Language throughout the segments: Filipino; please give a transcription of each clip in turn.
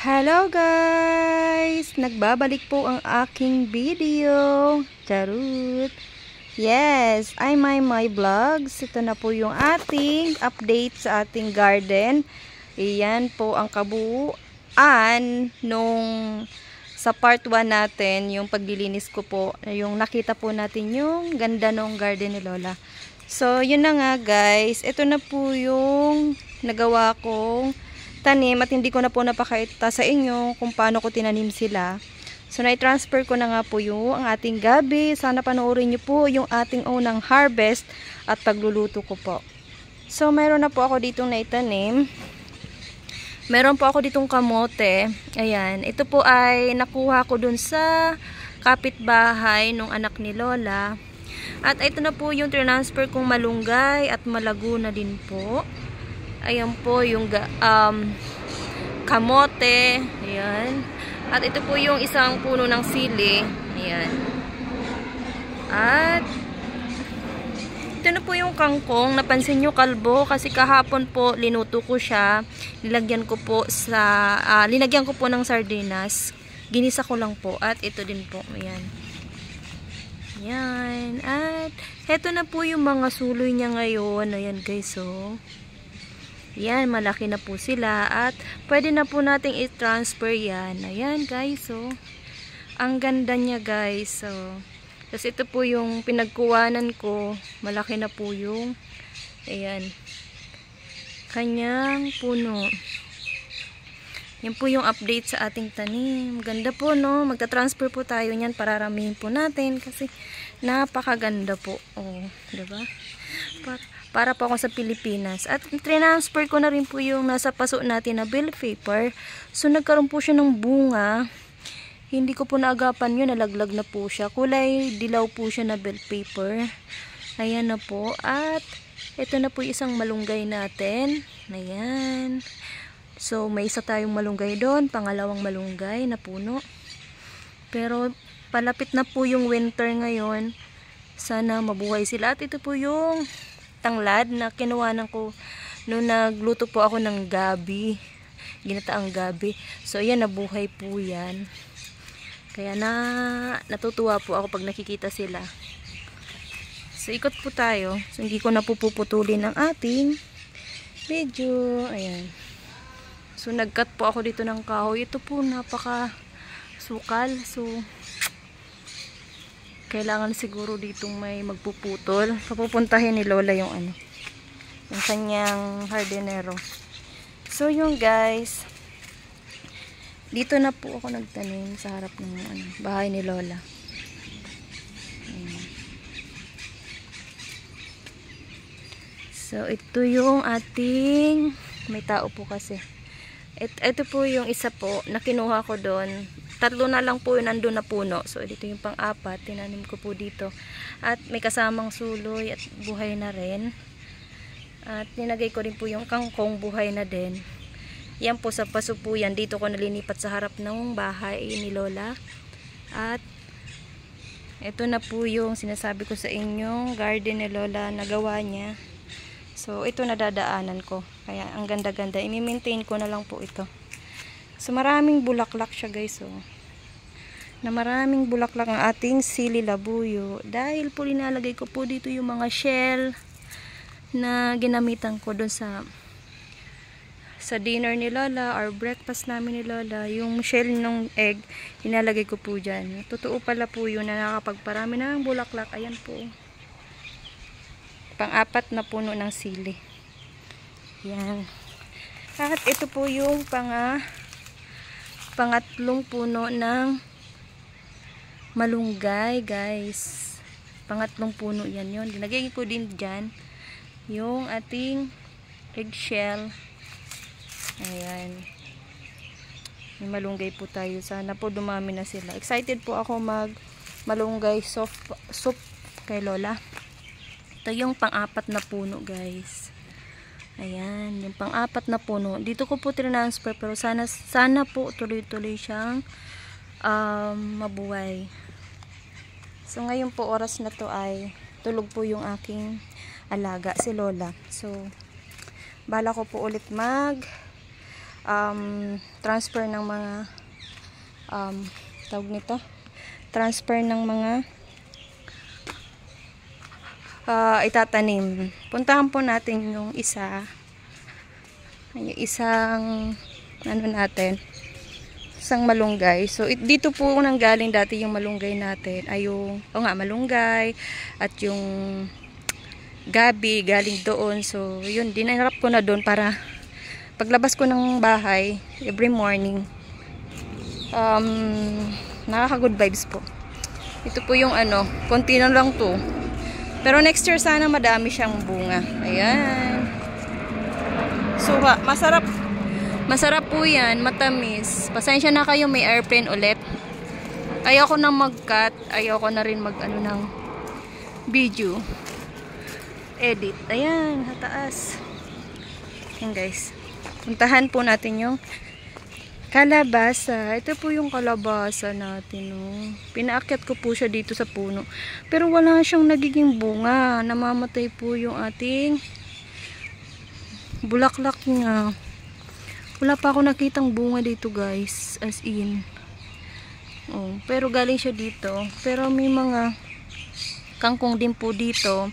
Hello guys! Nagbabalik po ang aking video. Charot! Yes, I'm my vlogs. Ito na po yung ating update sa ating garden. Iyan po ang kabuuan nung sa part 1 natin, yung paglilinis ko po. Yung nakita po natin yung ganda ng garden ni Lola. So, yun na nga guys. Ito na po yung nagawa kong tanim at hindi ko na po napakita sa inyo kung paano ko tinanim sila. So, na-transfer ko na nga po yung ang ating gabi. Sana panoorin nyo po yung ating unang harvest at pagluluto ko po. So, meron na po ako ditong naitanim. Meron po ako ditong kamote. Ayan. Ito po ay nakuha ko dun sa kapitbahay nung anak ni Lola. At ito na po yung transfer kong malunggay at malaguna din po. Ayan po yung kamote. Ayan. At ito po yung isang puno ng sili. Ayan. At ito na po yung kangkong. Napansin nyo kalbo kasi kahapon po linuto ko siya. Linagyan ko po ng sardinas. Ginisa ko lang po. At ito din po. Ayan. Ayan. At heto na po yung mga suloy niya ngayon. Ayan guys, oh. Yan, malaki na po sila at pwede na po nating i-transfer yan. Ayan guys, so ang ganda niya guys. So, tapos ito po yung pinagkuwanan ko. Malaki na po yung ayan, kanyang puno. Yan po yung update sa ating tanim. Ganda po, no? Magta-transfer po tayo niyan. Pararamihin po natin kasi napakaganda po. Oh, diba? Para po ako sa Pilipinas. At transfer ko na rin po yung nasa paso natin na bell paper. So, nagkaroon po siya ng bunga. Hindi ko po naagapan yun. Nalaglag na po siya. Kulay dilaw po siya na bell paper. Ayan na po. At ito na po isang malunggay natin. Ayan. So, may isa tayong malunggay doon. Pangalawang malunggay na puno. Pero, palapit na po yung winter ngayon. Sana mabuhay sila. At ito po yung tanglad na kinuhanan ko nung nagluto po ako ng gabi, ginataang gabi. So ayan, nabuhay po yan, kaya natutuwa po ako pag nakikita sila. So ikot po tayo. So hindi ko na puputulin ang ating video. Ayan, so nagcut po ako dito ng kahoy. Ito po napaka sukal, so kailangan siguro ditong may magpuputol. Papupuntahin ni Lola yung yung kanyang hardinero. So yung guys, dito na po ako nagtanim sa harap ng bahay ni Lola. Ayan. So ito yung ating, may tao po kasi. Ito po yung isa po na kinuha ko doon. Tatlo na lang po yung nandun na puno. So, dito yung pang-apat. Tinanim ko po dito. At may kasamang suloy at buhay na rin. At ninagay ko rin po yung kangkong, buhay na din. Yan po sa paso po yan. Dito ko nalinipat sa harap ng bahay ni Lola. At ito na po yung sinasabi ko sa inyo, garden ni Lola na gawa niya. So, ito nadadaanan ko. Kaya ang ganda-ganda. I-maintain ko na lang po ito. So, maraming bulaklak siya guys, oh. Na maraming bulaklak ang ating sili labuyo. Dahil po linalagay ko po dito yung mga shell na ginamitan ko doon sa dinner ni Lola or breakfast namin ni Lola. Yung shell ng egg, hinalagay ko po dyan. Totoo pala po yun na nakapagparami ng bulaklak. Ayan po. Pang-apat na puno ng sili. Yan. At ito po yung pangatlong puno ng malunggay guys. Pangatlong puno yan yun. Dinagay ko din dyan yung ating eggshell. Ayan. May malunggay po tayo. Sana po dumami na sila. Excited po ako malunggay soup kay Lola. Ito yung pang-apat na puno guys. Ayan, yung pang-apat na puno. Dito ko po transfer pero sana po tuloy-tuloy siyang mabuhay. So ngayon po oras na to ay tulog po yung aking alaga si Lola. So bala ko po ulit transfer ng mga tawag nito, transfer ng mga itatanim. Puntahan po natin yung isang ano natin, isang malunggay. So dito po nanggaling dati yung malunggay natin, ay yung malunggay at yung gabi galing doon. So yun, dinarap ko na doon para paglabas ko ng bahay every morning, nakaka-good vibes po. Ito po yung konti na lang to. Pero next year sana madami siyang bunga. Ayan. So masarap po yan, matamis. Pasensya na kayo, may airplane ulit. Ayoko na mag-cut, ayoko na rin ng video edit. Ayan, hataas. Ayan guys, puntahan po natin yung kalabasa. Ito po yung kalabasa natin, oh. Pinaakyat ko po siya dito sa puno, pero wala siyang nagiging bunga. Namamatay po yung ating bulaklak niya. Wala pa ako nakitang bunga dito guys, as in. Oh, pero galing siya dito. Pero may mga kangkong din po dito.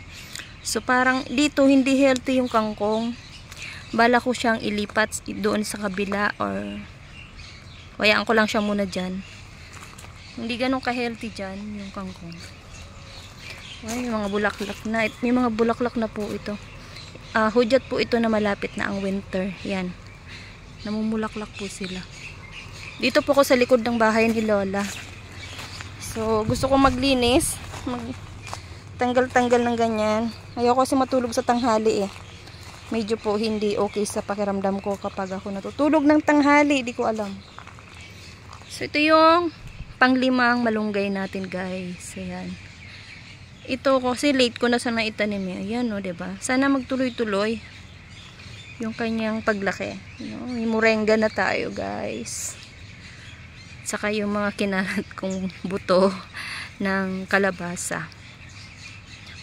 So parang dito hindi healthy yung kangkong. Bala ko siyang ilipat doon sa kabila, or hayaan ko lang siya muna dyan. Hindi ganun ka-healthy dyan yung kangkong. Ay, may mga bulaklak na. May mga bulaklak na po ito. Hudyat po ito na malapit na ang winter. Yan. Namumulaklak po sila. Dito po ko sa likod ng bahay ni Lola. So, gusto ko maglinis. Tanggal-tanggal ng ganyan. Ayoko kasi matulog sa tanghali eh. Medyo po hindi okay sa pakiramdam ko kapag ako natutulog ng tanghali. Di ko alam. So, ito yung panglimang malunggay natin guys. Ayan. Ito kasi late ko na sana itanim eh. Ayan o, diba? Sana magtuloy-tuloy yung kanyang paglaki. May moringa na tayo guys. Saka yung mga kinalat kong buto ng kalabasa.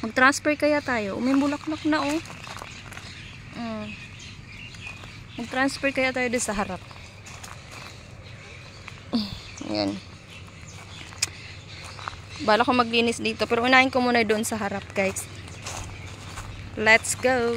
Mag-transfer kaya tayo. May bulaklak na oh. Mag-transfer kaya tayo doon sa harap. Ayan. Bala ko maglinis dito, pero unahin ko muna doon sa harap guys. Let's go!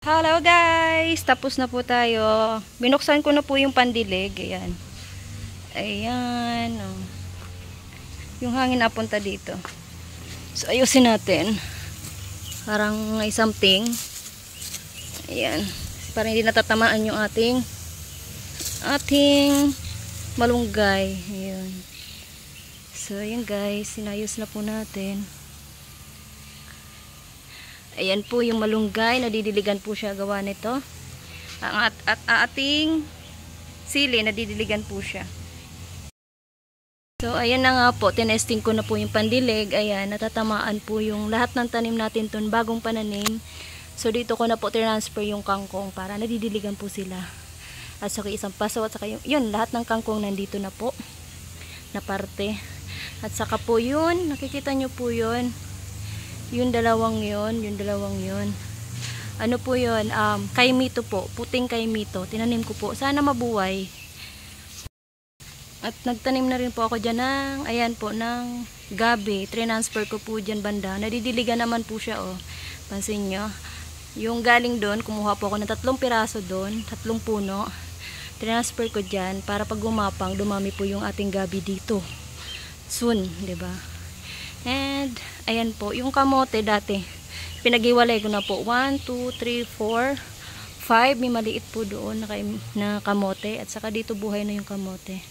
Hello guys! Tapos na po tayo. Binuksan ko na po yung pandilig. Ayan. Ayan. Oh. Yung hangin napunta dito. So, ayusin natin. Parang may something. Ayan. Parang hindi natatamaan yung ating malunggay. Ayan. So, ayan guys. Sinayos na po natin. Ayan po yung malunggay, nadidiligan po siya gawa nito. At ating sili, nadidiligan po siya. So, ayan na nga po, tinesting ko na po yung pandilig. Ayan, natatamaan po yung lahat ng tanim natin itong bagong pananim. So, dito ko na po transfer yung kangkong para nadidiligan po sila. At saka isang paso, at saka yun, lahat ng kangkong nandito na po, na parte. At saka po yun, nakikita nyo po yun, yung dalawang yun. Ano po yun, kaimito po, puting kaimito, tinanim ko po, sana mabuhay. At nagtanim na rin po ako dyan ng, ayan po, ng gabi. Transfer ko po dyan banda. Nadidiligan naman po siya, oh. Pansin nyo. Yung galing doon, kumuha po ako ng 3 piraso doon, 3 puno. Transfer ko dyan para pag gumapang, dumami po yung ating gabi dito. Soon, 'di ba? And, ayan po, yung kamote dati, pinag-iwalay ko na po. 1, 2, 3, 4, 5. May maliit po doon na kamote. At saka dito buhay na yung kamote.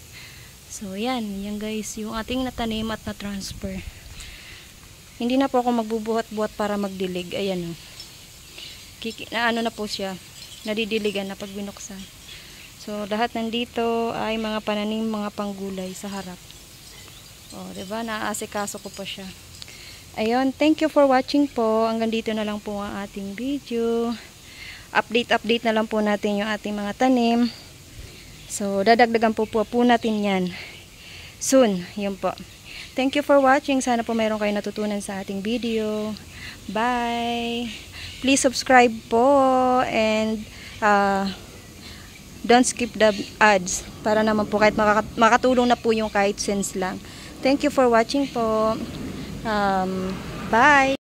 So, yan guys, yung ating natanim at na-transfer. Hindi na po ako magbubuhat-buhat para magdilig. Ayan, ano na po siya, nadidiligan na pag binuksan. So, lahat nandito ay mga pananim, mga panggulay sa harap. O, diba? Naaasikaso ko pa siya. Ayun, thank you for watching po. Hanggang dito na lang po ang ating video. Update na lang po natin yung ating mga tanim. So, dadagdagan po natin yan soon. Yun po. Thank you for watching. Sana po mayroon kayo natutunan sa ating video. Bye! Please subscribe po and don't skip the ads para naman po kahit makatulong na po yung kahit cents lang. Thank you for watching po. Bye!